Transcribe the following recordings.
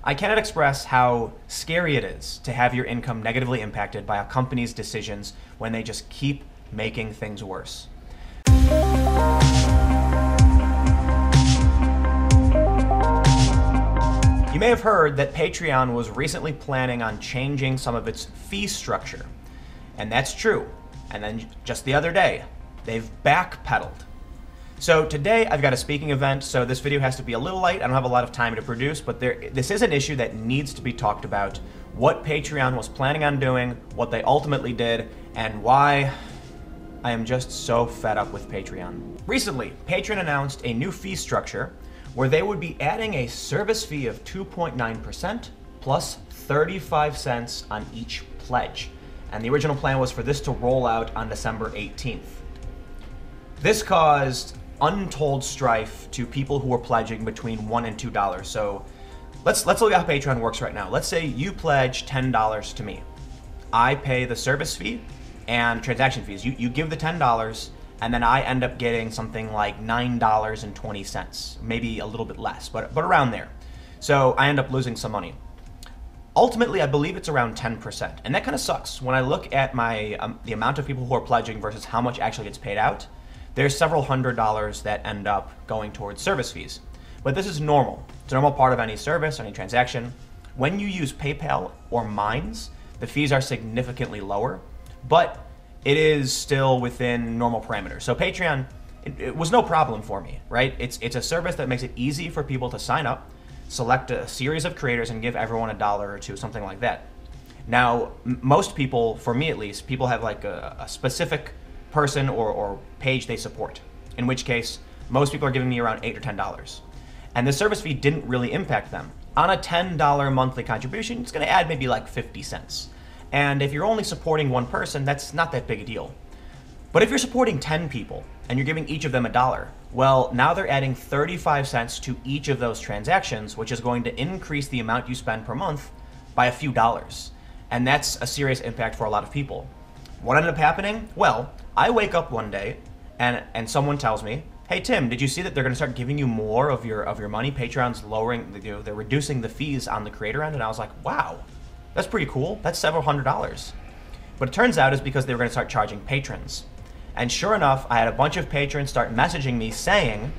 I cannot express how scary it is to have your income negatively impacted by a company's decisions when they just keep making things worse. You may have heard that Patreon was recently planning on changing some of its fee structure. And that's true. And then just the other day, they've backpedaled. So today I've got a speaking event, so this video has to be a little light. I don't have a lot of time to produce, but this is an issue that needs to be talked about. What Patreon was planning on doing, what they ultimately did, and why I am just so fed up with Patreon. Recently, Patreon announced a new fee structure where they would be adding a service fee of 2.9% plus 35 cents on each pledge. And the original plan was for this to roll out on December 18th. This caused untold strife to people who were pledging between $1 and $2. So let's look at how Patreon works right now. Let's say you pledge $10 to me. I pay the service fee and transaction fees. You give the $10, and then I end up getting something like $9.20, maybe a little bit less, but around there. So I end up losing some money. Ultimately, I believe it's around 10%, and that kind of sucks. When I look at my the amount of people who are pledging versus how much actually gets paid out, there's several $100s that end up going towards service fees. But this is normal. It's a normal part of any service, any transaction. When you use PayPal or Mines, the fees are significantly lower, but it is still within normal parameters. So Patreon, it was no problem for me, right? It's a service that makes it easy for people to sign up, select a series of creators, and give everyone $1 or $2, something like that. Now, most people, for me at least, people have like a specific person or page they support, in which case most people are giving me around $8 or $10. And the service fee didn't really impact them. On a $10 monthly contribution, it's gonna add maybe like 50 cents. And if you're only supporting one person, that's not that big a deal. But if you're supporting 10 people and you're giving each of them $1, well, now they're adding 35 cents to each of those transactions, which is going to increase the amount you spend per month by a few dollars. And that's a serious impact for a lot of people. What ended up happening? Well, I wake up one day and someone tells me, hey Tim, did you see that they're gonna start giving you more of your money? Patreon's lowering, they're reducing the fees on the creator end. And I was like, wow, that's pretty cool. That's several $100s. But it turns out it's because they were gonna start charging patrons. And sure enough, I had a bunch of patrons start messaging me saying,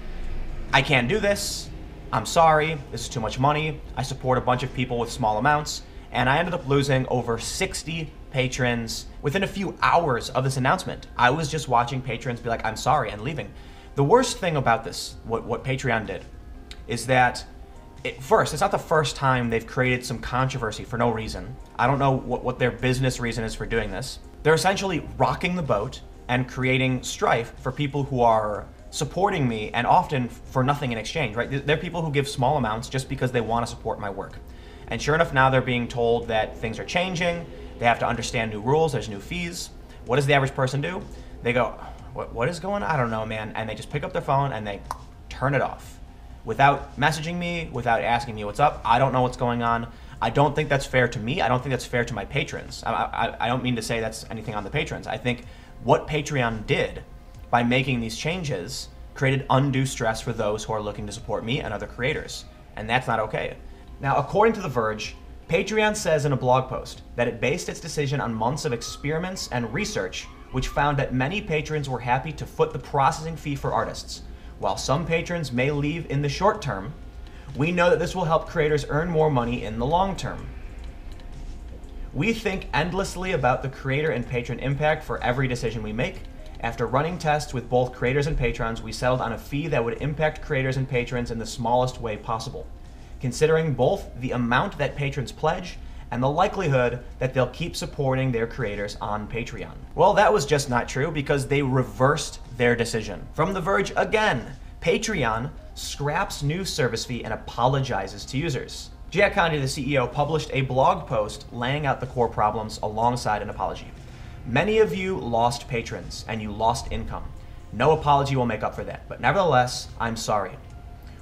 I can't do this, I'm sorry, this is too much money, I support a bunch of people with small amounts, and I ended up losing over 60 patrons within a few hours of this announcement. I was just watching patrons be like, I'm sorry, and leaving. The worst thing about this, what Patreon did, is that first, it's not the first time they've created some controversy for no reason. I don't know what their business reason is for doing this. They're essentially rocking the boat and creating strife for people who are supporting me, and often for nothing in exchange, right? They're people who give small amounts just because they want to support my work. And sure enough, now they're being told that things are changing, they have to understand new rules, there's new fees. What does the average person do? They go, what is going on? I don't know, man. And they just pick up their phone and they turn it off. Without messaging me, without asking me what's up. I don't know what's going on. I don't think that's fair to me. I don't think that's fair to my patrons. I don't mean to say that's anything on the patrons. I think what Patreon did by making these changes created undue stress for those who are looking to support me and other creators. And that's not okay. Now, according to The Verge, Patreon says in a blog post that it based its decision on months of experiments and research, which found that many patrons were happy to foot the processing fee for artists. While some patrons may leave in the short term, we know that this will help creators earn more money in the long term. We think endlessly about the creator and patron impact for every decision we make. After running tests with both creators and patrons, we settled on a fee that would impact creators and patrons in the smallest way possible, considering both the amount that patrons pledge and the likelihood that they'll keep supporting their creators on Patreon. Well, that was just not true because they reversed their decision. From The Verge again, Patreon scraps new service fee and apologizes to users. Jack Conde, the CEO, published a blog post laying out the core problems alongside an apology. Many of you lost patrons and you lost income. No apology will make up for that, but nevertheless, I'm sorry.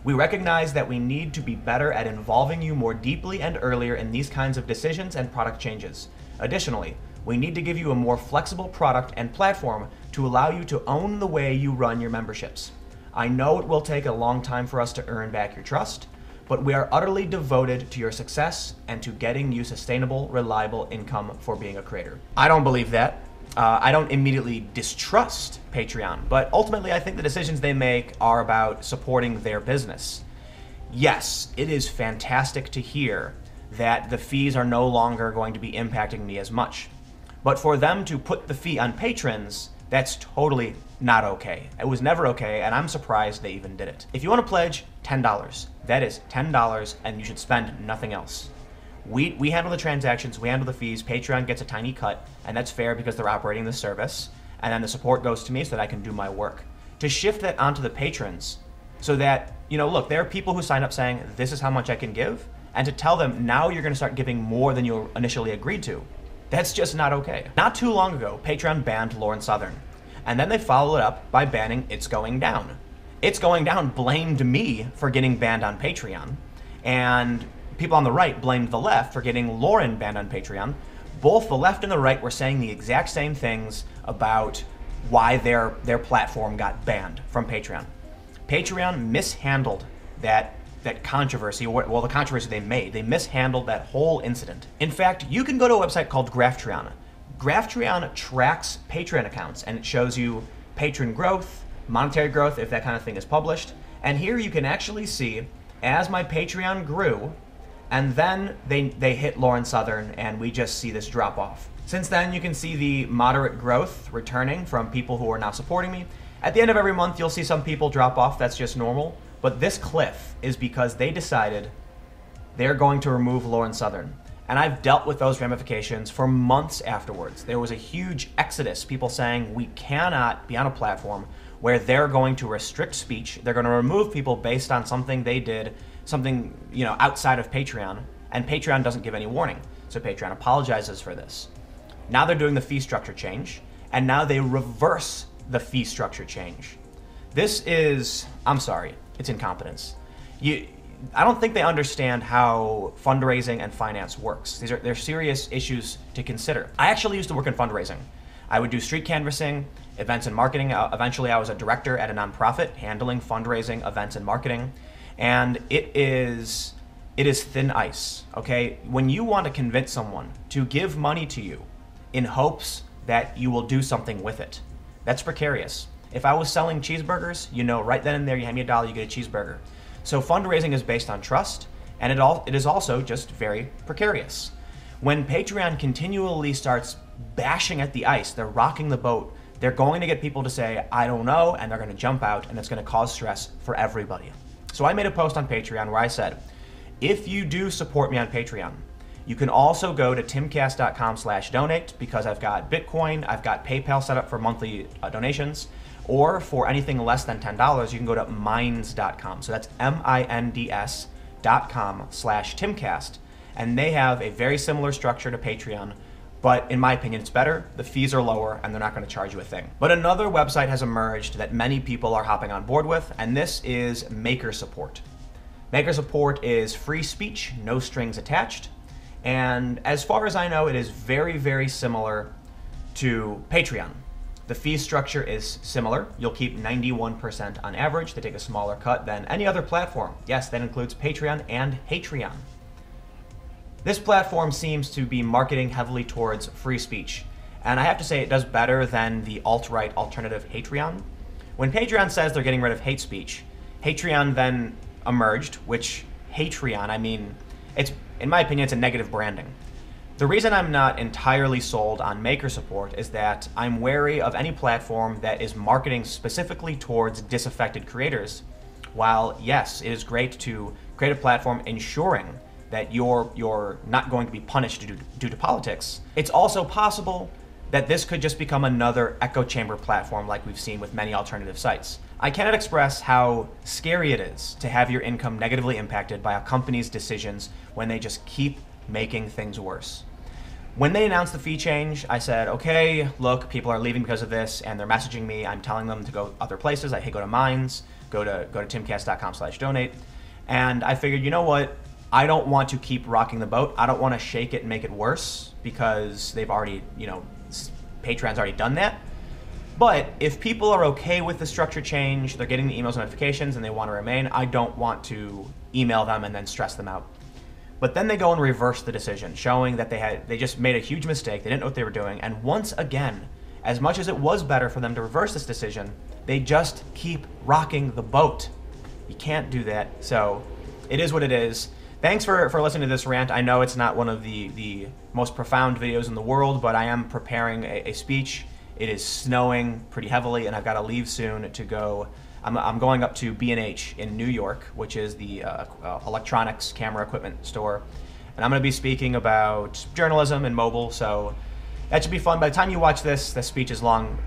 We recognize that we need to be better at involving you more deeply and earlier in these kinds of decisions and product changes. Additionally, we need to give you a more flexible product and platform to allow you to own the way you run your memberships. I know it will take a long time for us to earn back your trust, but we are utterly devoted to your success and to getting you sustainable, reliable income for being a creator. I don't believe that. I don't immediately distrust Patreon, but ultimately I think the decisions they make are about supporting their business. Yes, it is fantastic to hear that the fees are no longer going to be impacting me as much. But for them to put the fee on patrons, that's totally not okay. It was never okay, and I'm surprised they even did it. If you want to pledge $10, that is $10, and you should spend nothing else. We handle the transactions, we handle the fees, Patreon gets a tiny cut, and that's fair because they're operating the service, and then the support goes to me so that I can do my work. To shift that onto the patrons so that, look, there are people who sign up saying, this is how much I can give, and to tell them, now you're going to start giving more than you initially agreed to. That's just not okay. Not too long ago, Patreon banned Lauren Southern, and then they followed it up by banning It's Going Down. It's Going Down blamed me for getting banned on Patreon, and people on the right blamed the left for getting Lauren banned on Patreon. Both the left and the right were saying the exact same things about why their platform got banned from Patreon. Patreon mishandled that controversy, well, the controversy they made. They mishandled that whole incident. In fact, you can go to a website called Graphtreon. Graphtreon tracks Patreon accounts, and it shows you patron growth, monetary growth, if that kind of thing is published. And here you can actually see, as my Patreon grew, and then they hit Lauren Southern, and we just see this drop off. Since then, you can see the moderate growth returning from people who are now supporting me. At the end of every month, you'll see some people drop off. That's just normal. But this cliff is because they decided they're going to remove Lauren Southern. And I've dealt with those ramifications for months afterwards. There was a huge exodus, people saying we cannot be on a platform where they're going to restrict speech. They're going to remove people based on something they did, something outside of Patreon, and Patreon doesn't give any warning. So Patreon apologizes for this. Now they're doing the fee structure change, and now they reverse the fee structure change. This is, I'm sorry, it's incompetence. I don't think they understand how fundraising and finance works. They're serious issues to consider. I actually used to work in fundraising. I would do street canvassing, events and marketing. Eventually I was a director at a nonprofit handling fundraising, events and marketing. And it is thin ice, okay? When you want to convince someone to give money to you in hopes that you will do something with it, that's precarious. If I was selling cheeseburgers, right then and there, you hand me $1, you get a cheeseburger. So fundraising is based on trust, and it is also just very precarious. When Patreon continually starts bashing at the ice, they're rocking the boat, they're going to get people to say, I don't know, and they're going to jump out, and it's going to cause stress for everybody. So I made a post on Patreon where I said, if you do support me on Patreon, you can also go to timcast.com/donate because I've got Bitcoin, I've got PayPal set up for monthly donations, or for anything less than $10, you can go to minds.com. So that's minds.com/timcast. And they have a very similar structure to Patreon, but in my opinion, it's better. The fees are lower, and they're not going to charge you a thing. But another website has emerged that many people are hopping on board with, and this is Maker Support. Maker Support is free speech, no strings attached. And as far as I know, it is very, very similar to Patreon. The fee structure is similar. You'll keep 91% on average. They take a smaller cut than any other platform. Yes, that includes Patreon and Hatreon. This platform seems to be marketing heavily towards free speech. And I have to say it does better than the alt-right alternative Hatreon. When Patreon says they're getting rid of hate speech, Hatreon then emerged, which Hatreon, in my opinion, it's a negative branding. The reason I'm not entirely sold on Maker Support is that I'm wary of any platform that is marketing specifically towards disaffected creators. While, yes, it is great to create a platform ensuring that you're not going to be punished due to politics, it's also possible that this could just become another echo chamber platform like we've seen with many alternative sites. I cannot express how scary it is to have your income negatively impacted by a company's decisions when they just keep making things worse. When they announced the fee change, I said, okay, look, people are leaving because of this, and they're messaging me. I'm telling them to go other places. Hey, go to Minds, go to timcast.com/donate. And I figured, you know what? I don't want to keep rocking the boat. I don't want to shake it and make it worse because they've already, Patreon's already done that. But if people are okay with the structure change, they're getting the emails notifications and they want to remain, I don't want to email them and then stress them out. But then they go and reverse the decision, showing that they just made a huge mistake, they didn't know what they were doing, and once again, as much as it was better for them to reverse this decision, they just keep rocking the boat. You can't do that, so it is what it is. Thanks for listening to this rant. I know it's not one of the most profound videos in the world, but I am preparing a speech. It is snowing pretty heavily, and I've got to leave soon to go. I'm going up to B&H in New York, which is the electronics camera equipment store, and I'm going to be speaking about journalism and mobile, so that should be fun. By the time you watch this, the speech is long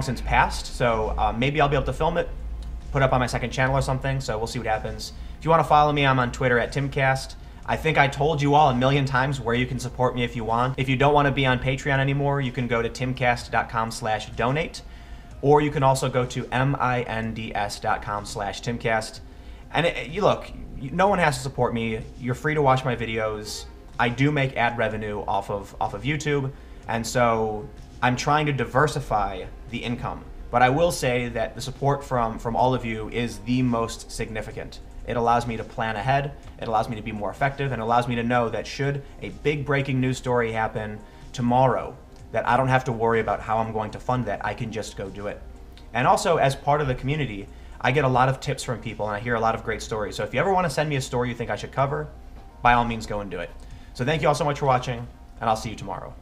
since passed, so maybe I'll be able to film it, put it up on my second channel or something, so we'll see what happens. If you want to follow me, I'm on Twitter at TimCast. I think I told you all a million times where you can support me if you want. If you don't want to be on Patreon anymore, you can go to timcast.com/donate, or you can also go to minds.com/timcast. And look, no one has to support me. You're free to watch my videos. I do make ad revenue off of YouTube, and so I'm trying to diversify the income. But I will say that the support from all of you is the most significant. It allows me to plan ahead, it allows me to be more effective, and it allows me to know that should a big breaking news story happen tomorrow, that I don't have to worry about how I'm going to fund that. I can just go do it. And also, as part of the community, I get a lot of tips from people and I hear a lot of great stories. So if you ever want to send me a story you think I should cover, by all means go and do it. So thank you all so much for watching, and I'll see you tomorrow.